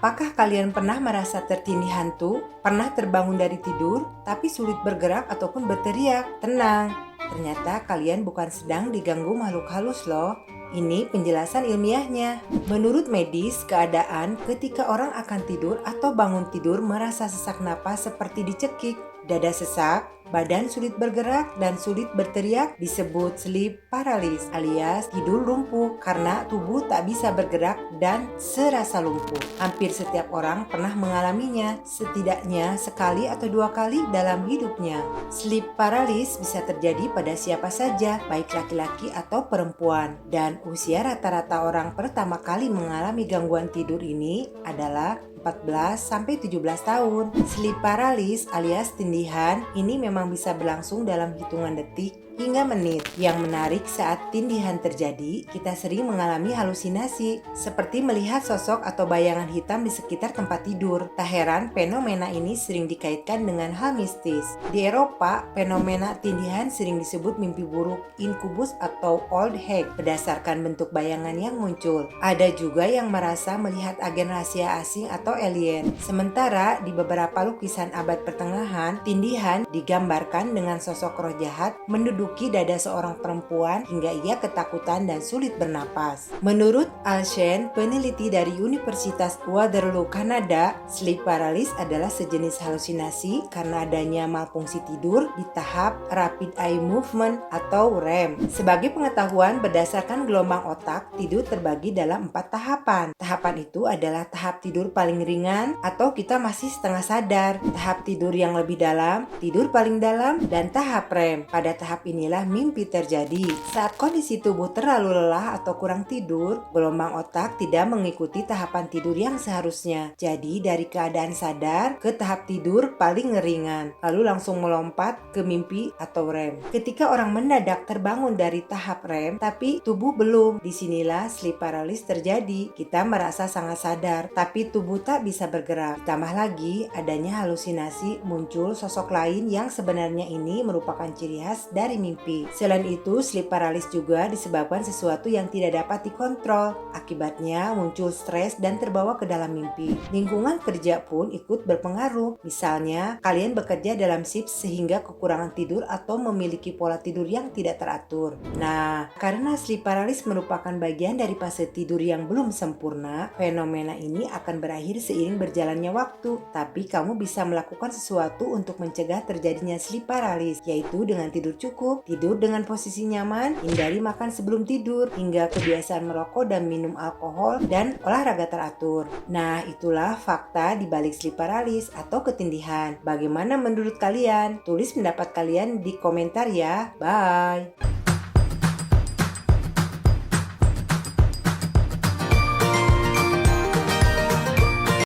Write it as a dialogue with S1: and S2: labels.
S1: Apakah kalian pernah merasa tertindih hantu? Pernah terbangun dari tidur, tapi sulit bergerak ataupun berteriak? Tenang, ternyata kalian bukan sedang diganggu makhluk halus loh. Ini penjelasan ilmiahnya. Menurut medis, keadaan ketika orang akan tidur atau bangun tidur merasa sesak napas seperti dicekik, dada sesak, badan sulit bergerak dan sulit berteriak disebut sleep paralysis alias tidur lumpuh karena tubuh tak bisa bergerak dan serasa lumpuh. Hampir setiap orang pernah mengalaminya setidaknya sekali atau 2 kali dalam hidupnya. Sleep paralysis bisa terjadi pada siapa saja, baik laki-laki atau perempuan, dan usia rata-rata orang pertama kali mengalami gangguan tidur ini adalah 14-17 tahun. Sleep paralysis alias tindihan ini memang bisa berlangsung dalam hitungan detik hingga menit. Yang menarik, saat tindihan terjadi, kita sering mengalami halusinasi, seperti melihat sosok atau bayangan hitam di sekitar tempat tidur. Tak heran, fenomena ini sering dikaitkan dengan hal mistis. Di Eropa, fenomena tindihan sering disebut mimpi buruk, inkubus atau old hag, berdasarkan bentuk bayangan yang muncul. Ada juga yang merasa melihat agen rahasia asing atau alien. Sementara di beberapa lukisan abad pertengahan, tindihan digambarkan dengan sosok roh jahat menduduki dada seorang perempuan hingga ia ketakutan dan sulit bernapas. Menurut Al Shen, peneliti dari Universitas Waterloo, Kanada, sleep paralysis adalah sejenis halusinasi karena adanya malfungsi tidur di tahap rapid eye movement atau REM. Sebagai pengetahuan, berdasarkan gelombang otak, tidur terbagi dalam 4 tahapan. Tahapan itu adalah tahap tidur paling ringan atau kita masih setengah sadar, tahap tidur yang lebih dalam, tidur paling dalam, dan tahap REM. Pada tahap inilah mimpi terjadi. Saat kondisi tubuh terlalu lelah atau kurang tidur, gelombang otak tidak mengikuti tahapan tidur yang seharusnya. Jadi dari keadaan sadar ke tahap tidur paling ringan, lalu langsung melompat ke mimpi atau REM. Ketika orang mendadak terbangun dari tahap REM, tapi tubuh belum, disinilah sleep paralysis terjadi. Kita merasa sangat sadar, tapi tubuh tak bisa bergerak. Ditambah lagi, adanya halusinasi, muncul sosok lain yang sebenarnya ini merupakan ciri khas dari mimpi. Selain itu, sleep paralysis juga disebabkan sesuatu yang tidak dapat dikontrol. Akibatnya muncul stres dan terbawa ke dalam mimpi. Lingkungan kerja pun ikut berpengaruh. Misalnya, kalian bekerja dalam shift sehingga kekurangan tidur atau memiliki pola tidur yang tidak teratur. Nah, karena sleep paralysis merupakan bagian dari fase tidur yang belum sempurna, fenomena ini akan berakhir seiring berjalannya waktu. Tapi kamu bisa melakukan sesuatu untuk mencegah terjadinya sleep paralysis, yaitu dengan tidur cukup, tidur dengan posisi nyaman, hindari makan sebelum tidur, hingga kebiasaan merokok dan minum alkohol, dan olahraga teratur. Nah, itulah fakta di balik sleep paralysis atau ketindihan. Bagaimana menurut kalian? Tulis pendapat kalian di komentar ya. Bye!